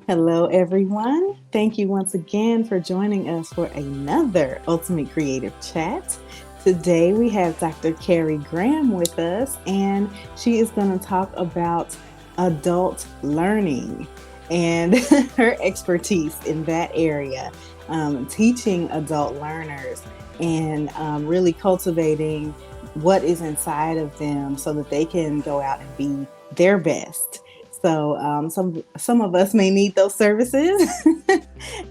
Hello, everyone. Thank you once again for joining us for another Ultimate Creative Chat. Today we have Dr. Carrie Graham with us, and she is going to talk about adult learning and her expertise in that area, teaching adult learners and really cultivating what is inside of them so that they can go out and be their best. So some of us may need those services.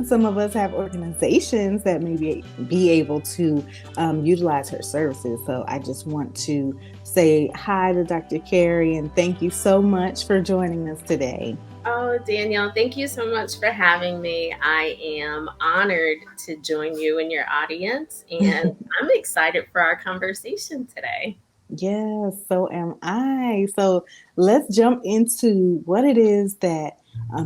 Some of us have organizations that may be able to utilize her services. So I just want to say hi to Dr. Carrie and thank you so much for joining us today. Oh, Danielle, thank you so much for having me. I am honored to join you and your audience, and I'm excited for our conversation today. Yes, so am I. So let's jump into what it is that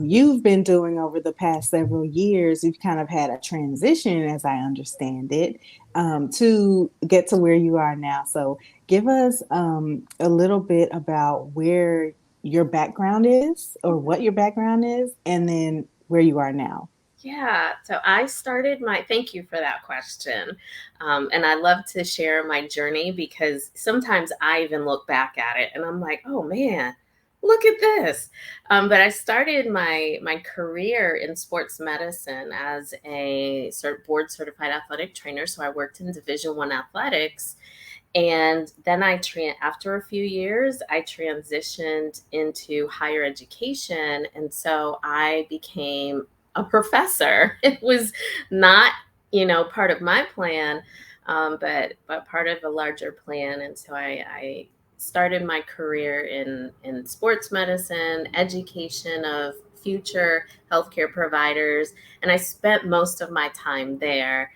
you've been doing over the past several years. You've kind of had a transition, as I understand it, to get to where you are now. So give us a little bit about where your background is or what your background is, and then where you are now. Yeah, so thank you for that question. And I love to share my journey because sometimes I even look back at it and I'm like, oh man, look at this. But I started my career in sports medicine as a board certified athletic trainer. So I worked in Division I athletics. And then after a few years, I transitioned into higher education. And so I became a professor. It was not, part of my plan, but part of a larger plan. And so I started my career in sports medicine, education of future healthcare providers, and I spent most of my time there.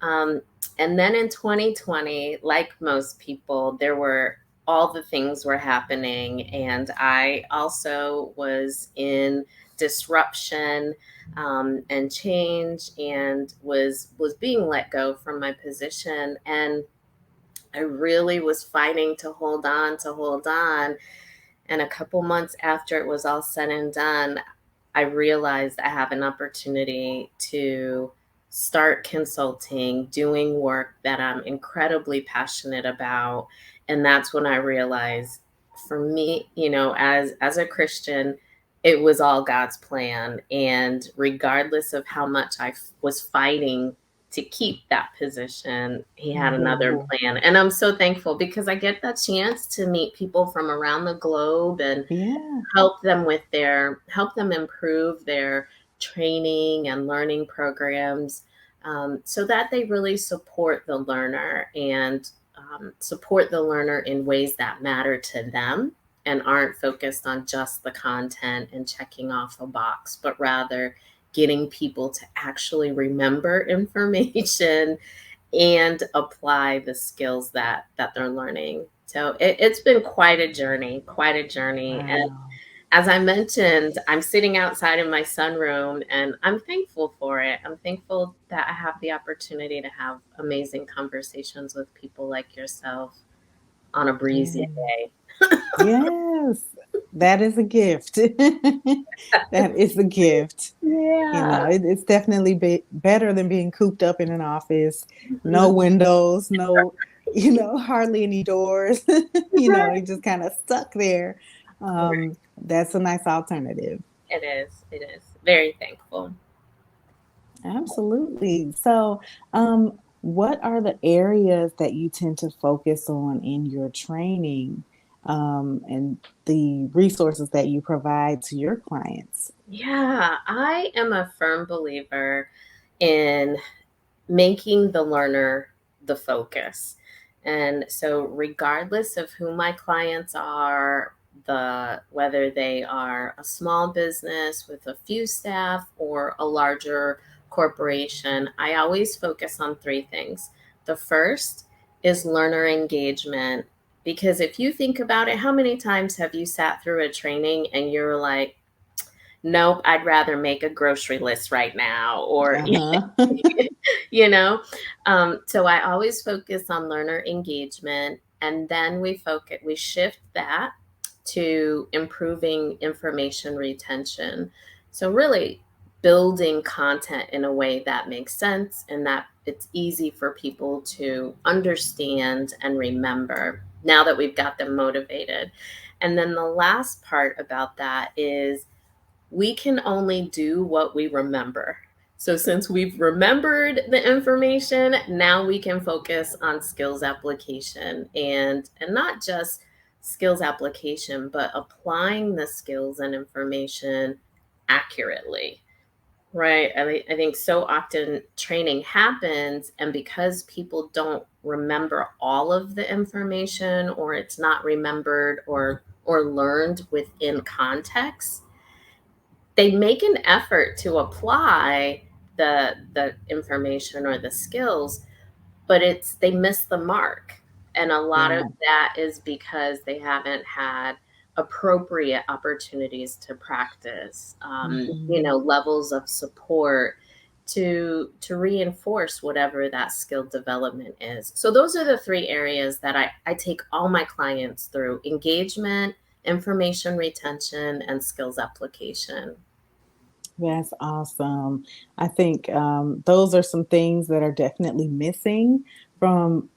Um, and then in 2020, like most people, there were all the things were happening, and I also was in disruption and change, and was being let go from my position, and I really was fighting to hold on. And a couple months after it was all said and done, I realized I have an opportunity to start consulting, doing work that I'm incredibly passionate about. And that's when I realized, for me, as a Christian, it was all God's plan. And regardless of how much was fighting to keep that position, he had another Mhm. plan. And I'm so thankful because I get that chance to meet people from around the globe and Yeah. help them improve their training and learning programs, so that they really support the learner and support the learner in ways that matter to them and aren't focused on just the content and checking off a box, but rather getting people to actually remember information and apply the skills that they're learning. So it's been quite a journey, quite a journey. And Wow. as I mentioned, I'm sitting outside in my sunroom and I'm thankful for it. I'm thankful that I have the opportunity to have amazing conversations with people like yourself on a breezy Yeah. day. Yes, that is a gift. That is a gift. Yeah. It's definitely better than being cooped up in an office, no Mhm. windows, no, hardly any doors. Right. You're just kind of stuck there. That's a nice alternative. It is. It is. Very thankful. Absolutely. So, what are the areas that you tend to focus on in your training, and the resources that you provide to your clients? Yeah, I am a firm believer in making the learner the focus. And so regardless of who my clients are, whether they are a small business with a few staff or a larger corporation, I always focus on three things. The first is learner engagement, because if you think about it, how many times have you sat through a training and you're like, nope, I'd rather make a grocery list right now, or Uh-huh. you know so I always focus on learner engagement, and then we shift that to improving information retention. So, really, building content in a way that makes sense and that it's easy for people to understand and remember now that we've got them motivated. And then the last part about that is we can only do what we remember. So, since we've remembered the information, now we can focus on skills application and not just skills application, but applying the skills and information accurately. Right. I think so often training happens, and because people don't remember all of the information, or it's not remembered or learned within context, they make an effort to apply the information or the skills, but it's they miss the mark. And a lot of Yeah. that is because they haven't had appropriate opportunities to practice, Hmm. levels of support to reinforce whatever that skill development is. So those are the three areas that I take all my clients through: engagement, information retention, and skills application. That's awesome. I think those are some things that are definitely missing from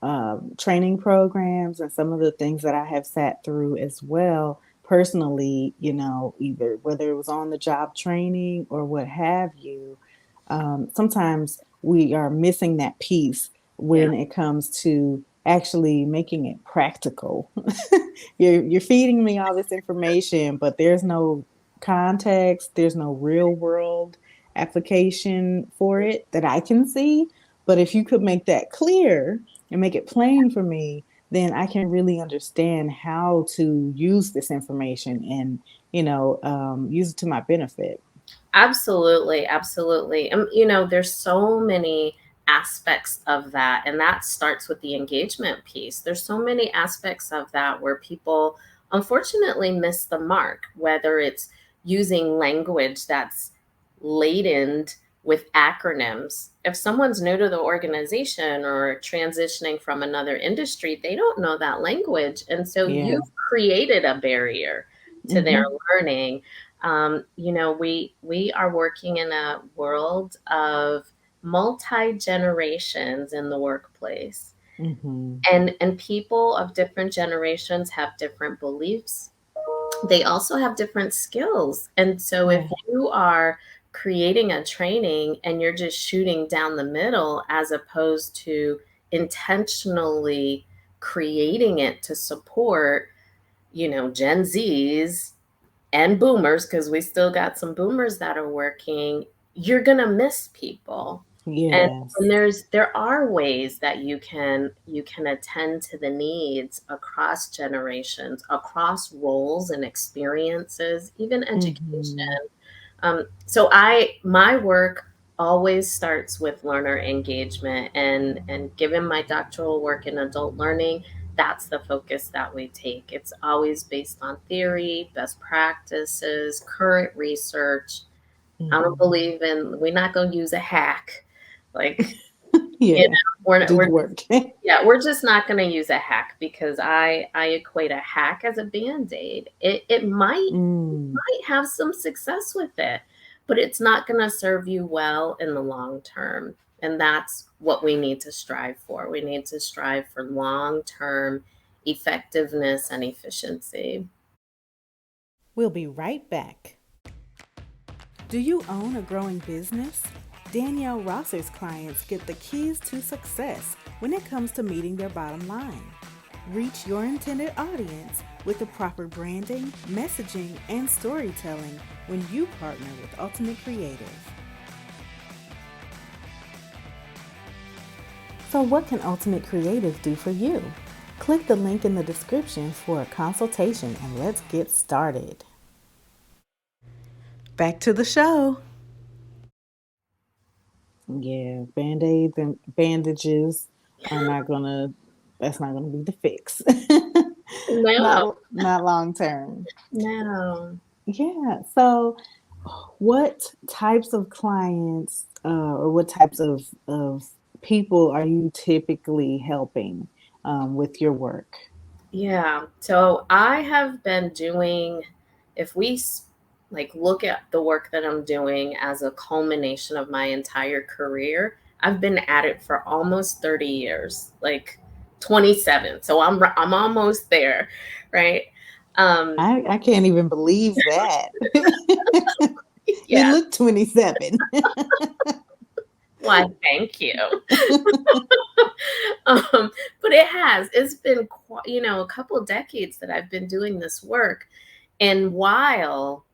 training programs and some of the things that I have sat through as well personally, either whether it was on the job training or what have you. Sometimes we are missing that piece Yeah. when it comes to actually making it practical. You're feeding me all this information, but there's no context, there's no real world application for it that I can see. But if you could make that clear and make it plain for me, then I can really understand how to use this information and, use it to my benefit. Absolutely, absolutely. There's so many aspects of that, and that starts with the engagement piece. There's so many aspects of that where people unfortunately miss the mark, whether it's using language that's laden with acronyms. If someone's new to the organization or transitioning from another industry, they don't know that language. And so Yeah. you've created a barrier to their Hmm. learning. We are working in a world of multi generations in the workplace, Hmm. and people of different generations have different beliefs. They also have different skills, and so if Yeah. you are creating a training and you're just shooting down the middle as opposed to intentionally creating it to support Gen Z's and boomers, because we still got some boomers that are working, you're gonna miss people. And, Yes. and there are ways that you can attend to the needs across generations, across roles and experiences, even Hmm. education. So my work always starts with learner engagement, and given my doctoral work in adult learning, that's the focus that we take. It's always based on theory, best practices, current research. I don't Hmm. believe in we're not going to use a hack. Like, you Yeah. know, we're Do we're the work. yeah, we're just not going to use a hack, because I equate a hack as a band-aid. It Mm. might have some success with it, but it's not going to serve you well in the long term. And that's what we need to strive for. We need to strive for long-term effectiveness and efficiency. We'll be right back. Do you own a growing business? Danielle Rosser's clients get the keys to success when it comes to meeting their bottom line. Reach your intended audience with the proper branding, messaging, and storytelling when you partner with Ultimate Creative. So, what can Ultimate Creative do for you? Click the link in the description for a consultation and let's get started. Back to the show. Yeah, band-aids and bandages are not gonna that's not gonna be the fix. No, Not long term. no. Yeah. So what types of clients or what types of people are you typically helping with your work? Yeah. So I have been doing, if we like look at the work that I'm doing as a culmination of my entire career, I've been at it for almost 30 years, like 27. So I'm almost there, right? Um, I can't even believe that. You yeah. look 27. Why, thank you. But it has. It's been, a couple of decades that I've been doing this work. And while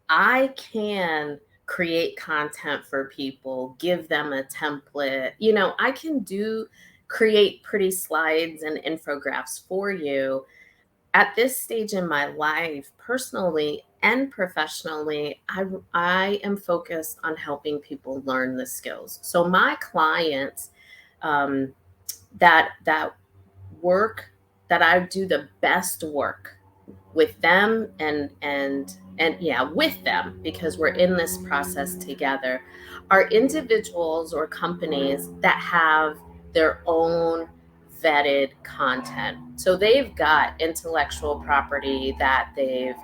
I can create content for people, give them a template, I can create pretty slides and infographics for you. At this stage in my life, personally and professionally, I am focused on helping people learn the skills. So my clients, um, that work, that I do the best work with them, and yeah, with them, because we're in this process together, are individuals or companies that have their own vetted content. So they've got intellectual property that they've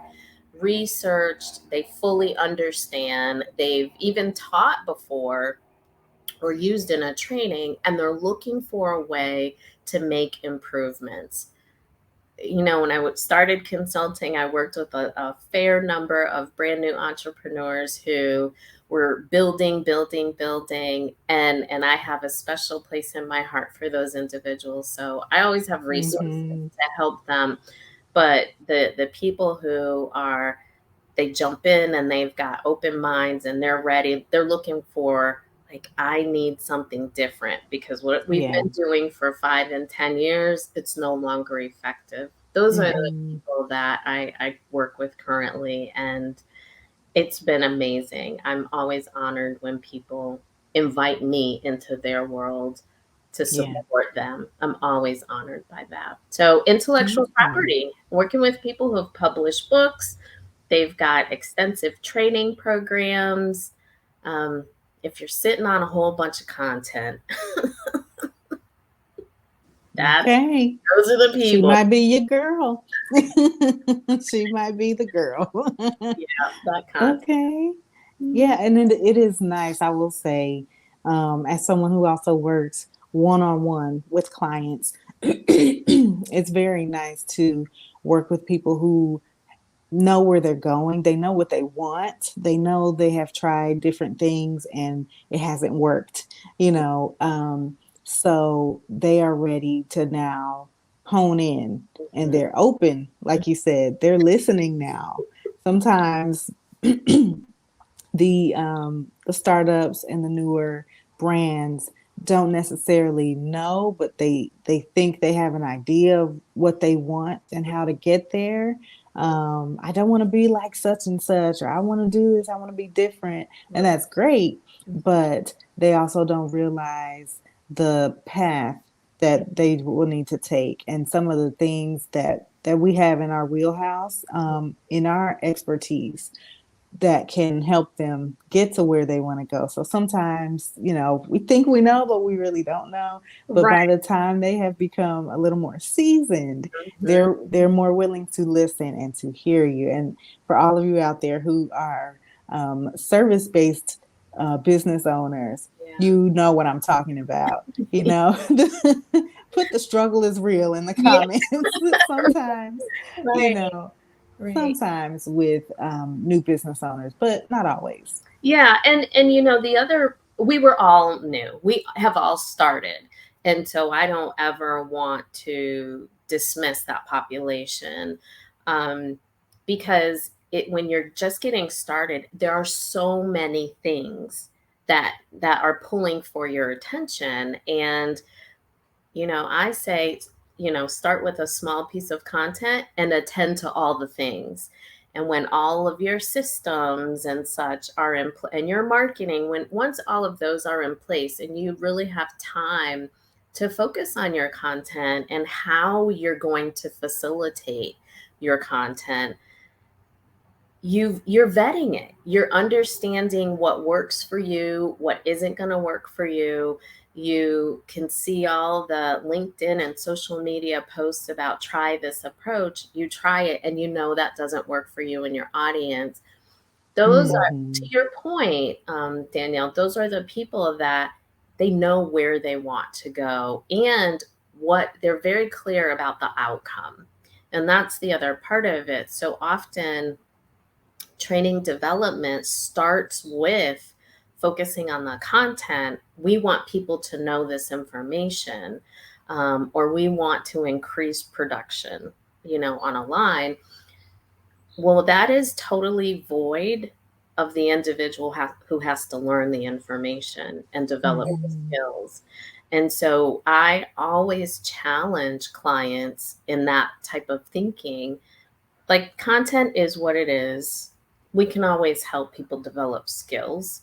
researched, they fully understand, they've even taught before or used in a training, and they're looking for a way to make improvements. When I started consulting, I worked with a fair number of brand new entrepreneurs who were building, building, building, and I have a special place in my heart for those individuals. So I always have resources Hmm. to help them. But the people who are, they jump in and they've got open minds and they're ready. They're looking for, like, I need something different because what we've Yeah. been doing for 5 and 10 years, it's no longer effective. Those are the Hmm. people that I work with currently, and it's been amazing. I'm always honored when people invite me into their world to Yeah. support them. I'm always honored by that. So, intellectual Okay. property, working with people who have published books, they've got extensive training programs. Um, if you're sitting on a whole bunch of content, that Okay. those are the She people. might be your girl. She might be the girl. Yeah, that content. Okay. Yeah, and it is nice, I will say, as someone who also works one on one with clients, it's very nice to work with people who know where they're going. They know what they want. They know they have tried different things and it hasn't worked, you know. So they are ready to now hone in and Mhm. they're open, like you said, they're listening now. Sometimes the startups and the newer brands don't necessarily know, but they think they have an idea of what they want and how to get there. I don't want to be like such and such, or I want to do this, I want to be different, and Right. that's great. But they also don't realize the path that they will need to take, and some of the things that we have in our wheelhouse, in our expertise that can help them get to where they want to go. So sometimes, we think we know, but we really don't know. But Right. by the time they have become a little more seasoned, Mhm. they're more willing to listen and to hear you. And for all of you out there who are service based business owners, Yeah. you know what I'm talking about. Put the struggle is real in the Yeah. comments. Sometimes, you Right. know, Right. sometimes with new business owners, but not always. Yeah, and the other, we were all new. We have all started. And so I don't ever want to dismiss that population, um, because when you're just getting started, there are so many things that are pulling for your attention. And I say, start with a small piece of content and attend to all the things. And when all of your systems and such are and your marketing, when once all of those are in place and you really have time to focus on your content and how you're going to facilitate your content, you're vetting it, you're understanding what works for you, what isn't going to work for you. You can see all the LinkedIn and social media posts about try this approach. You try it and that doesn't work for you and your audience. Those are, to Mm-hmm. your point, Danielle, those are the people that they know where they want to go and what they're very clear about the outcome. And that's the other part of it. So often, training development starts with focusing on the content. We want people to know this information, or we want to increase production, on a line. Well, that is totally void of the individual who has to learn the information and develop the Mm-hmm. skills. And so I always challenge clients in that type of thinking. Like, content is what it is. We can always help people develop skills,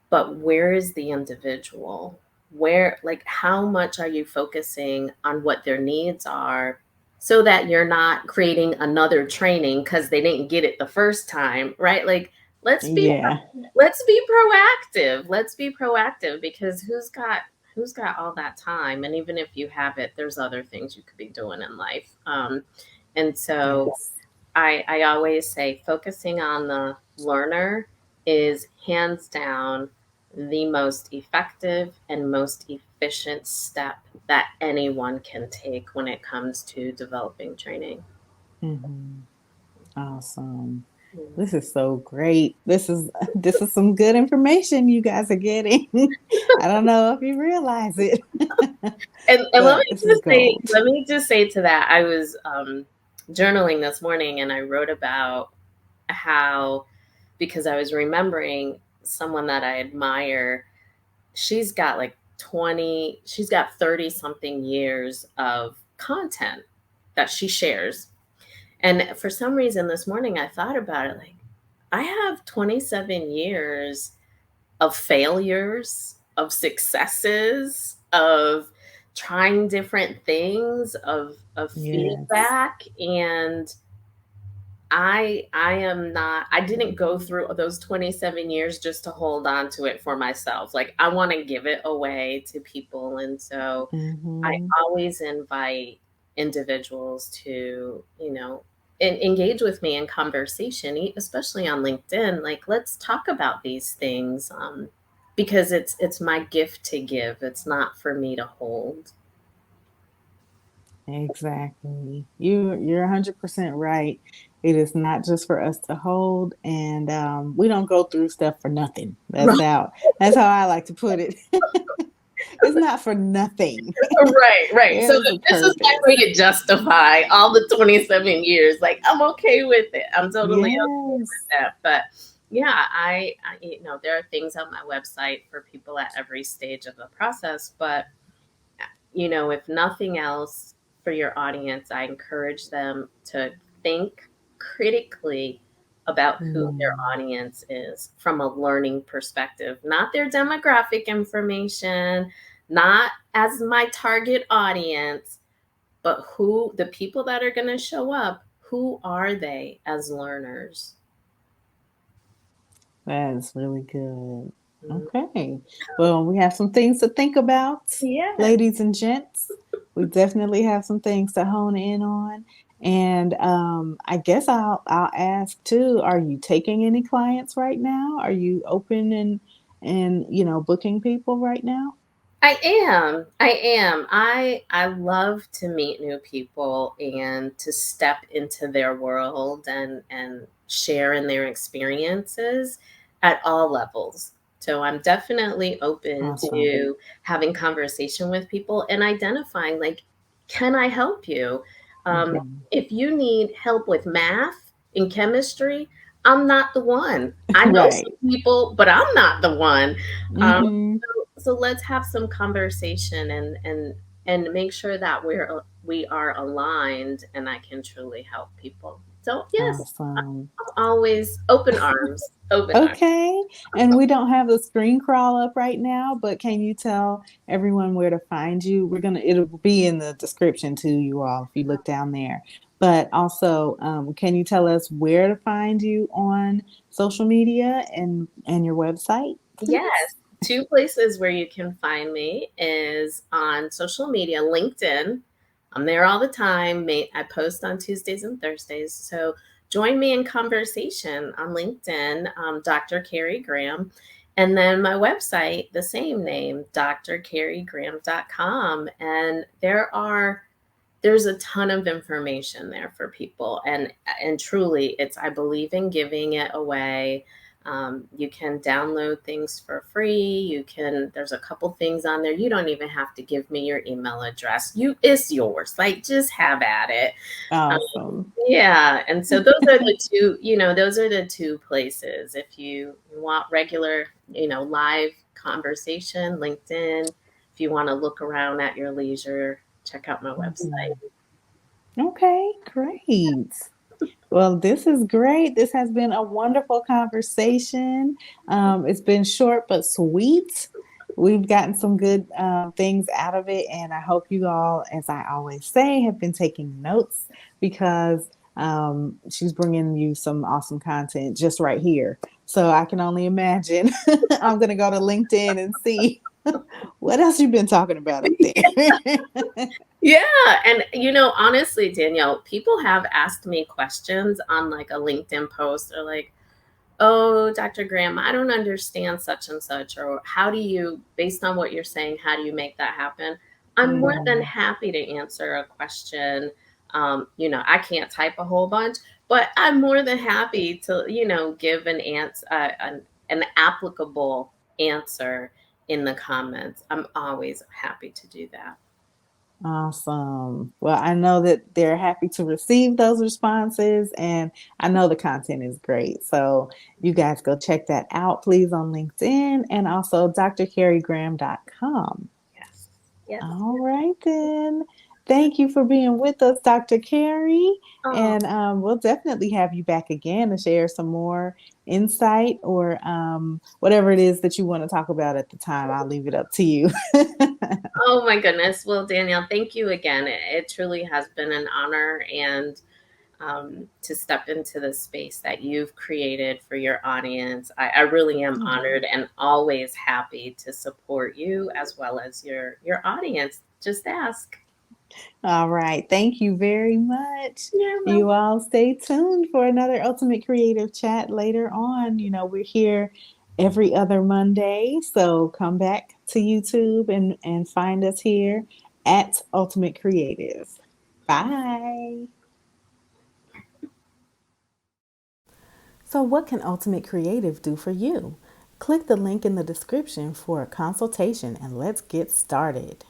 but where is the individual? Where, like, how much are you focusing on what their needs are so that you're not creating another training because they didn't get it the first time, right? Like, let's be Yeah. let's be proactive. Let's be proactive, because who's got all that time? And even if you have it, there's other things you could be doing in life. And so Yes. I always say focusing on the learner is hands down the most effective and most efficient step that anyone can take when it comes to developing training. Mm-hmm. Awesome. Mm. This is so great. This is some good information you guys are getting. I don't know if you realize it, And but this is gold. let me just say to that, I was journaling this morning and I wrote about how, because I was remembering someone that I admire. She's got like 30 something years of content that she shares. And for some reason this morning I thought about it, like, I have 27 years of failures, of successes, of trying different things, of Yes. feedback. And I am not, I didn't go through those 27 years just to hold on to it for myself. Like, I want to give it away to people. And so I Mm-hmm. always invite individuals to, engage with me in conversation, especially on LinkedIn. Like, let's talk about these things, because it's my gift to give. It's not for me to hold. Exactly. You're 100% right. It is not just for us to hold, and we don't go through stuff for nothing. That's how I like to put it. It's not for nothing. Right, right. So There's a this is my purpose. way to justify all the 27 years. Like, I'm okay with it. I'm totally okay with Yes. that. But yeah, there are things on my website for people at every stage of the process. But if nothing else, for your audience, I encourage them to think critically about who their Mm, audience is from a learning perspective, not their demographic information, not as my target audience, but who the people that are going to show up, who are they as learners? that is really good. Mm. Okay. Well, we have some things to think about, Yes, ladies and gents. We definitely have some things to hone in on. And I guess I'll ask too, are you taking any clients right now? Are you open and booking people right now? I am. I am. I love to meet new people and to step into their world and share in their experiences at all levels. So I'm definitely open Awesome. to having conversation with people and identifying, like, can I help you? Um, Hmm. if you need help with math and chemistry, I'm not the one. I know Right. some people, but I'm not the one. Um, Hmm. so let's have some conversation and make sure that we are aligned and I can truly help people. So yes, Awesome. I'm always open arms, open arms. Okay. And we don't have the screen crawl up right now, but can you tell everyone where to find you? It'll be in the description too, you all, if you look down there. But also, can you tell us where to find you on social media and your website, please? Yes, two places where you can find me is on social media, LinkedIn. I'm there all the time. I post on Tuesdays and Thursdays. So join me in conversation on LinkedIn, Dr. Carrie Graham. And then my website, the same name, drcarriegraham.com. And there's a ton of information there for people, and truly, I believe in giving it away. You can download things for free. There's a couple things on there. You don't even have to give me your email address. It's yours. Like, just have at it. Awesome. Yeah. And so those are the two places. If you want regular, live conversation, LinkedIn. If you want to look around at your leisure, check out my website. Okay, great. Well, this is great. This has been a wonderful conversation. It's been short but sweet. We've gotten some good things out of it, and I hope you all, as I always say, have been taking notes because she's bringing you some awesome content just right here. So I can only imagine. I'm going to go to LinkedIn and see what else you've been talking about up there. Yeah. And, honestly, Danielle, people have asked me questions on like a LinkedIn post. Or like, oh, Dr. Graham, I don't understand such and such. Or how do you, based on what you're saying, how do you make that happen? I'm more than Mhm. happy to answer a question. I can't type a whole bunch, but I'm more than happy to, give an answer, an applicable answer in the comments. I'm always happy to do that. Awesome. Well, I know that they're happy to receive those responses, and I know the content is great. So you guys go check that out, please, on LinkedIn and also drcarriegraham.com. Yes. Yes. All right, then. Thank you for being with us, Dr. Carrie. Oh, And we'll definitely have you back again to share some more insight or whatever it is that you want to talk about at the time. I'll leave it up to you. oh my goodness. Well, Danielle, thank you again. It truly has been an honor, and to step into the space that you've created for your audience. I really am honored and always happy to support you as well as your audience. Just ask. All right. Thank you very much. You're You welcome. all stay tuned for another Ultimate Creative Chat later on. We're here every other Monday. So come back to YouTube and find us here at Ultimate Creative. Bye. So, what can Ultimate Creative do for you? Click the link in the description for a consultation and let's get started.